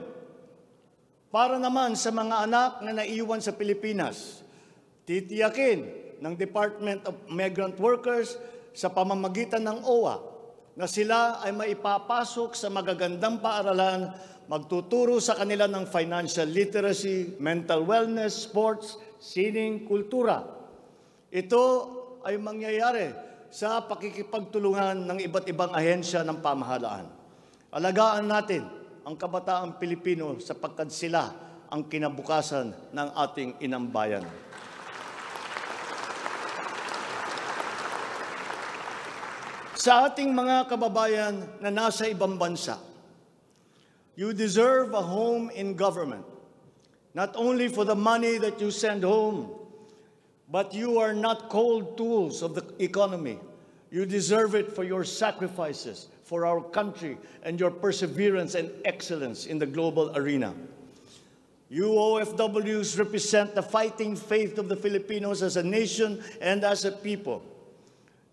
para naman sa mga anak na naiwan sa Pilipinas, titiyakin ng Department of Migrant Workers sa pamamagitan ng OWA na sila ay maipapasok sa magagandang paaralan, magtuturo sa kanila ng financial literacy, mental wellness, sports, sining, kultura. Ito ay mangyayari sa pakikipagtulungan ng iba't ibang ahensya ng pamahalaan. Alagaan natin ang kabataang Pilipino sapagkat sila ang kinabukasan ng ating inang bayan. Sa ating mga kababayan na nasa ibang bansa, you deserve a home in government, not only for the money that you send home, but you are not cold tools of the economy. You deserve it for your sacrifices for our country and your perseverance and excellence in the global arena. You OFWs represent the fighting faith of the Filipinos as a nation and as a people.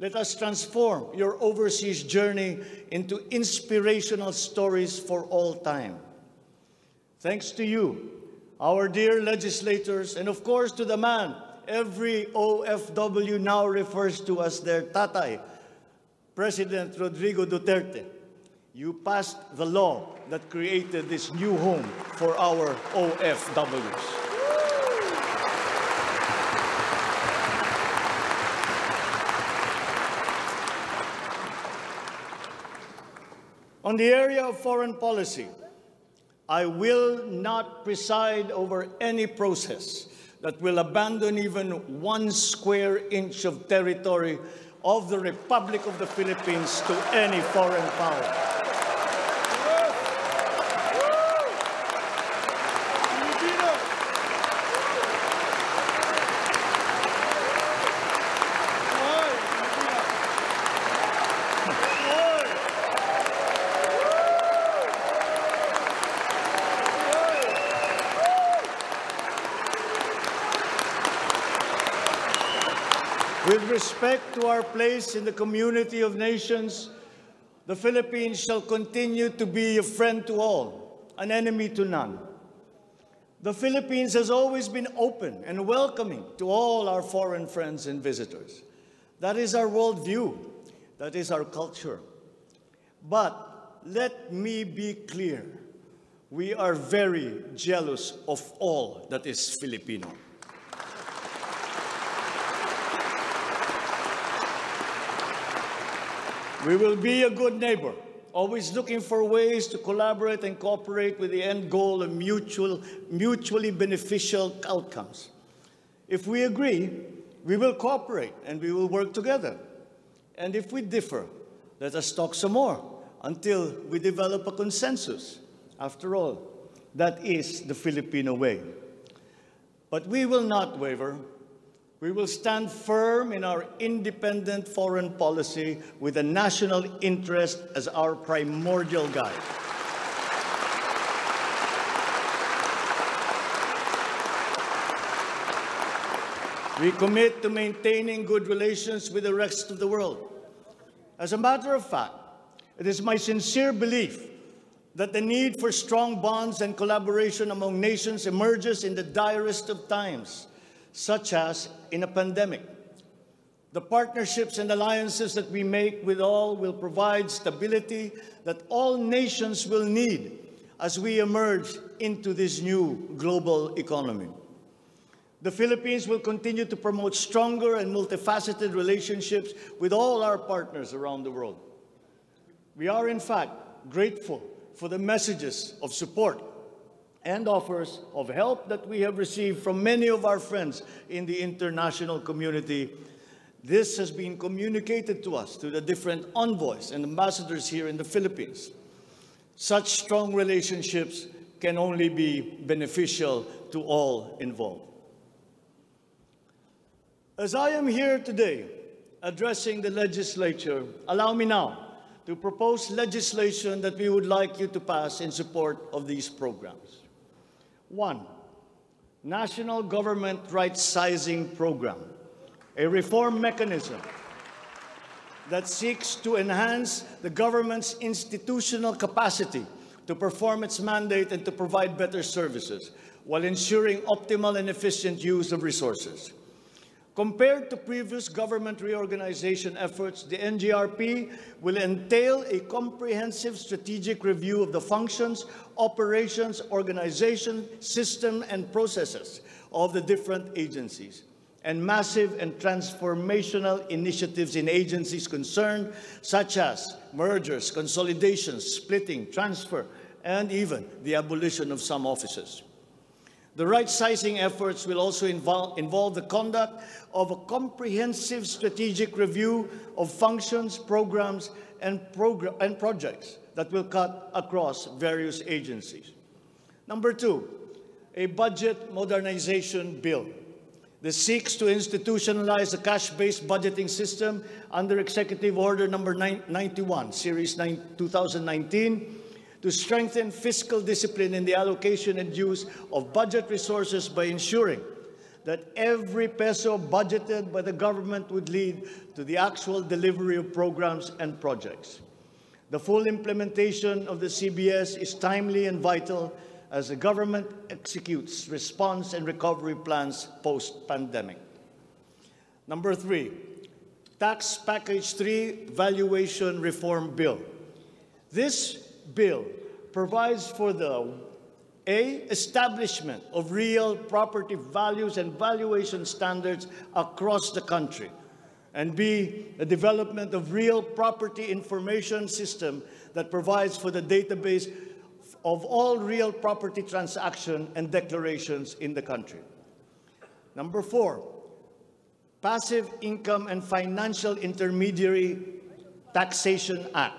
Let us transform your overseas journey into inspirational stories for all time. Thanks to you, our dear legislators, and of course to the man every OFW now refers to as their tatay, President Rodrigo Duterte. You passed the law that created this new home for our OFWs. On the area of foreign policy, I will not preside over any process that will abandon even 1 square inch of territory of the Republic of the Philippines to any foreign power. With respect to our place in the community of nations, the Philippines shall continue to be a friend to all, an enemy to none. The Philippines has always been open and welcoming to all our foreign friends and visitors. That is our worldview. That is our culture. But let me be clear. We are very jealous of all that is Filipino. We will be a good neighbor, always looking for ways to collaborate and cooperate with the end goal of mutually beneficial outcomes. If we agree, we will cooperate and we will work together. And if we differ, Let us talk some more until we develop a consensus. After all, that is the Filipino way. But we will not waver. We will stand firm in our independent foreign policy with the national interest as our primordial guide. We commit to maintaining good relations with the rest of the world. As a matter of fact, it is my sincere belief that the need for strong bonds and collaboration among nations emerges in the direst of times, such as in a pandemic. The partnerships and alliances that we make with all will provide stability that all nations will need as we emerge into this new global economy. The Philippines will continue to promote stronger and multifaceted relationships with all our partners around the world. We are, in fact, grateful for the messages of support and offers of help that we have received from many of our friends in the international community. This has been communicated to us through the different envoys and ambassadors here in the Philippines. Such strong relationships can only be beneficial to all involved. As I am here today addressing the legislature, allow me now to propose legislation that we would like you to pass in support of these programs. 1. National Government Right-Sizing Program, a reform mechanism that seeks to enhance the government's institutional capacity to perform its mandate and to provide better services while ensuring optimal and efficient use of resources. Compared to previous government reorganization efforts, the NGRP will entail a comprehensive strategic review of the functions, operations, organization, system, and processes of the different agencies, and massive and transformational initiatives in agencies concerned, such as mergers, consolidations, splitting, transfer, and even the abolition of some offices. The right-sizing efforts will also involve the conduct of a comprehensive strategic review of functions, programs, and projects that will cut across various agencies. Number 2, a budget modernization bill. This seeks to institutionalize a cash-based budgeting system under Executive Order Number 91, Series 2019, to strengthen fiscal discipline in the allocation and use of budget resources by ensuring that every peso budgeted by the government would lead to the actual delivery of programs and projects. The full implementation of the CBS is timely and vital as the government executes response and recovery plans post-pandemic. Number 3, Tax Package 3 Valuation Reform Bill. This bill provides for the establishment of real property values and valuation standards across the country, and B, the development of real property information system that provides for the database of all real property transaction and declarations in the country. Number 4, Passive Income and Financial Intermediary Taxation Act.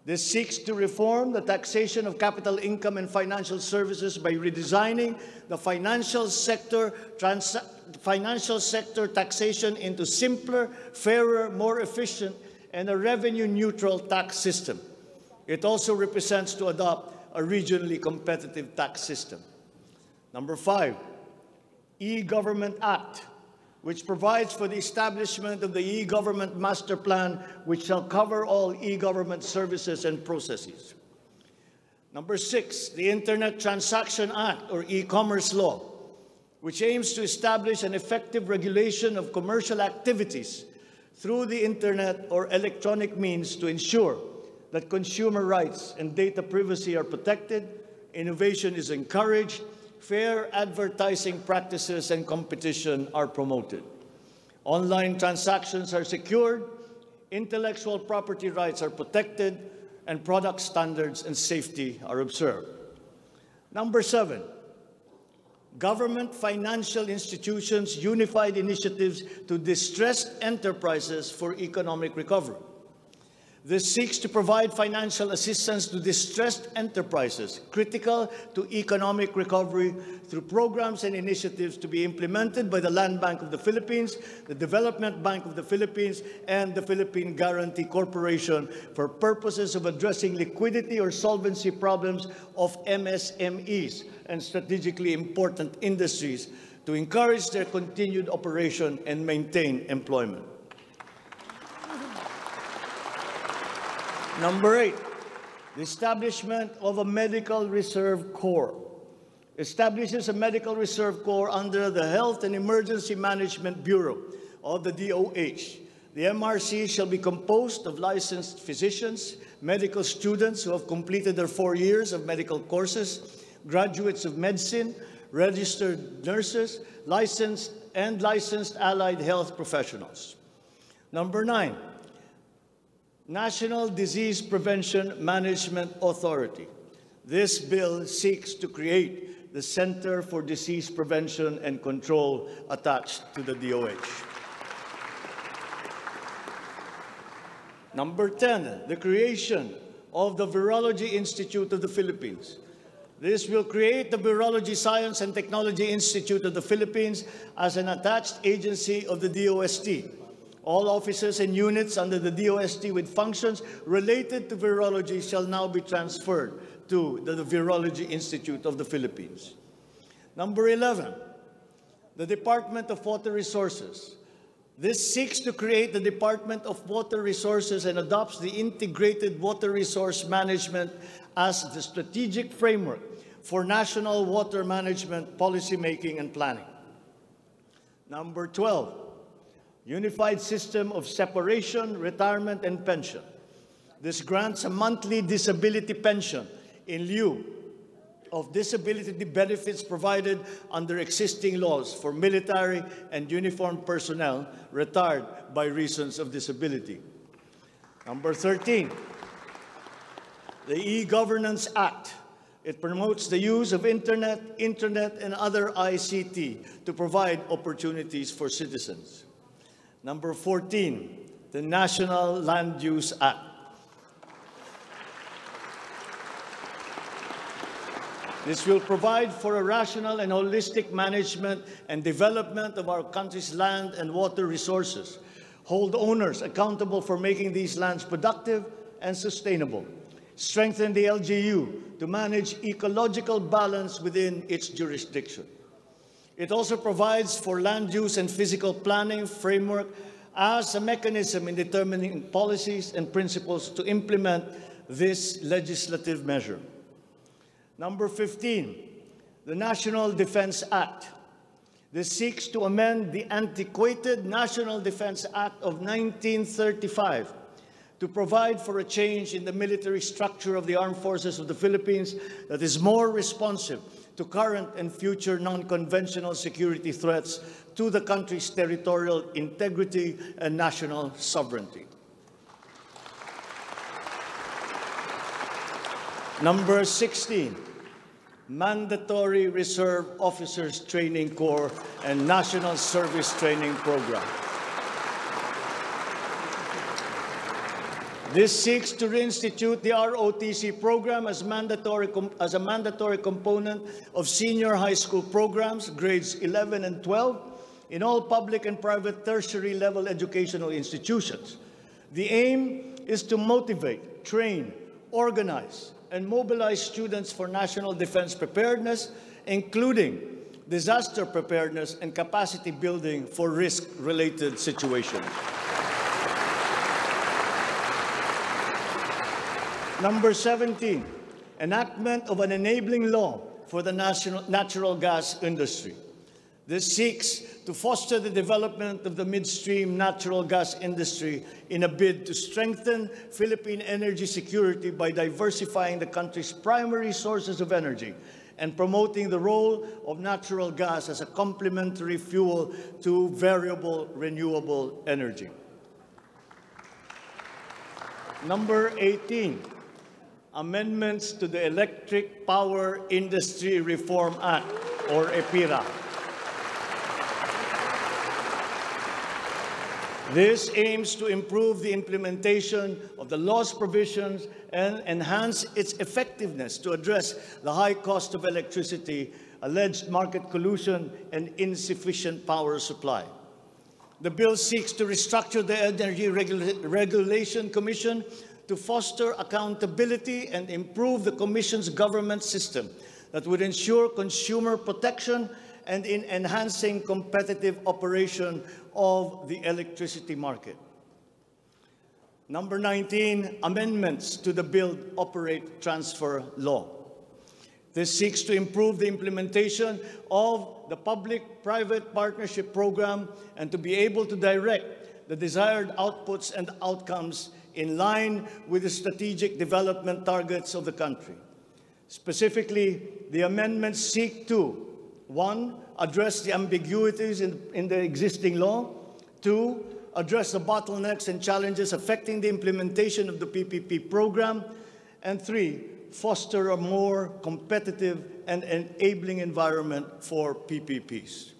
This seeks to reform the taxation of capital income and financial services by redesigning the financial sector taxation into simpler, fairer, more efficient, and a revenue-neutral tax system. It also represents to adopt a regionally competitive tax system. Number 5, E-Government Act, which provides for the establishment of the e-government master plan, which shall cover all e-government services and processes. Number 6, the Internet Transaction Act, or e-commerce law, which aims to establish an effective regulation of commercial activities through the Internet or electronic means to ensure that consumer rights and data privacy are protected, innovation is encouraged, fair advertising practices and competition are promoted. Online transactions are secured, intellectual property rights are protected, and product standards and safety are observed. Number 7, Government Financial Institutions Unified Initiatives to Distressed Enterprises for Economic Recovery. This seeks to provide financial assistance to distressed enterprises critical to economic recovery through programs and initiatives to be implemented by the Land Bank of the Philippines, the Development Bank of the Philippines, and the Philippine Guarantee Corporation for purposes of addressing liquidity or solvency problems of MSMEs and strategically important industries to encourage their continued operation and maintain employment. Number 8, the establishment of a Medical Reserve Corps. Establishes a Medical Reserve Corps under the Health and Emergency Management Bureau of the DOH. The MRC shall be composed of licensed physicians, medical students who have completed their 4 years of medical courses, graduates of medicine, registered nurses, licensed allied health professionals. Number 9, National Disease Prevention Management Authority. This bill seeks to create the Center for Disease Prevention and Control attached to the DOH. Number 10, the creation of the Virology Institute of the Philippines. This will create the Virology Science and Technology Institute of the Philippines as an attached agency of the DOST. All offices and units under the DOST with functions related to virology shall now be transferred to the Virology Institute of the Philippines. Number 11, the Department of Water Resources. This seeks to create the Department of Water Resources and adopts the integrated water resource management as the strategic framework for national water management, policymaking, and planning. Number 12, Unified System of Separation, Retirement, and Pension. This grants a monthly disability pension in lieu of disability benefits provided under existing laws for military and uniformed personnel retired by reasons of disability. Number 13, the E-Governance Act. It promotes the use of internet, and other ICT to provide opportunities for citizens. Number 14, the National Land Use Act. This will provide for a rational and holistic management and development of our country's land and water resources, hold owners accountable for making these lands productive and sustainable, strengthen the LGU to manage ecological balance within its jurisdiction. It also provides for land use and physical planning framework as a mechanism in determining policies and principles to implement this legislative measure. Number 15, the National Defense Act. This seeks to amend the antiquated National Defense Act of 1935 to provide for a change in the military structure of the Armed Forces of the Philippines that is more responsive to current and future non-conventional security threats to the country's territorial integrity and national sovereignty. Number 16, Mandatory Reserve Officers Training Corps and National Service Training Program. This seeks to reinstitute the ROTC program as a mandatory component of senior high school programs, grades 11 and 12, in all public and private tertiary level educational institutions. The aim is to motivate, train, organize, and mobilize students for national defense preparedness, including disaster preparedness and capacity building for risk-related situations. Number 17, enactment of an enabling law for the natural gas industry. This seeks to foster the development of the midstream natural gas industry in a bid to strengthen Philippine energy security by diversifying the country's primary sources of energy and promoting the role of natural gas as a complementary fuel to variable renewable energy. Number 18, amendments to the Electric Power Industry Reform Act, or EPIRA. This aims to improve the implementation of the law's provisions and enhance its effectiveness to address the high cost of electricity, alleged market collusion, and insufficient power supply. The bill seeks to restructure the Energy Regulation Commission to foster accountability and improve the Commission's government system that would ensure consumer protection and in enhancing competitive operation of the electricity market. Number 19, amendments to the Build, Operate, Transfer law. This seeks to improve the implementation of the public-private partnership program and to be able to direct the desired outputs and outcomes in line with the strategic development targets of the country. Specifically, the amendments seek to 1, address the ambiguities in the existing law. 2, address the bottlenecks and challenges affecting the implementation of the PPP program. And 3, foster a more competitive and enabling environment for PPPs.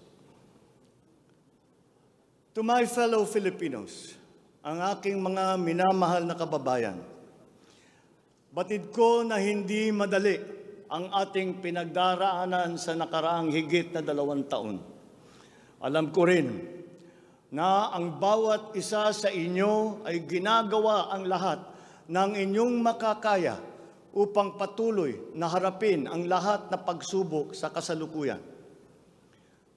To my fellow Filipinos, ang aking mga minamahal na kababayan, batid ko na hindi madali ang ating pinagdaraanan sa nakaraang higit na 2 taon. Alam ko rin na ang bawat isa sa inyo ay ginagawa ang lahat ng inyong makakaya upang patuloy na harapin ang lahat na pagsubok sa kasalukuyan.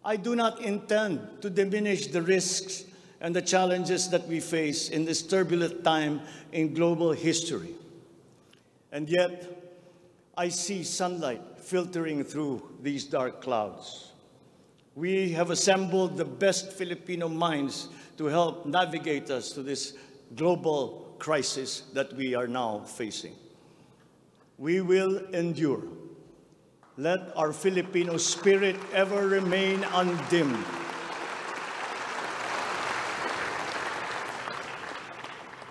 I do not intend to diminish the risks and the challenges that we face in this turbulent time in global history. And yet, I see sunlight filtering through these dark clouds. We have assembled the best Filipino minds to help navigate us to this global crisis that we are now facing. We will endure. Let our Filipino spirit ever remain undimmed.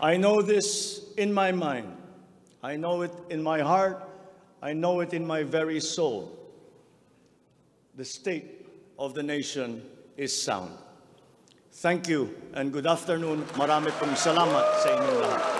I know this in my mind. I know it in my heart. I know it in my very soul. The state of the nation is sound. Thank you and good afternoon. Marami pong salamat sa inyong lahat.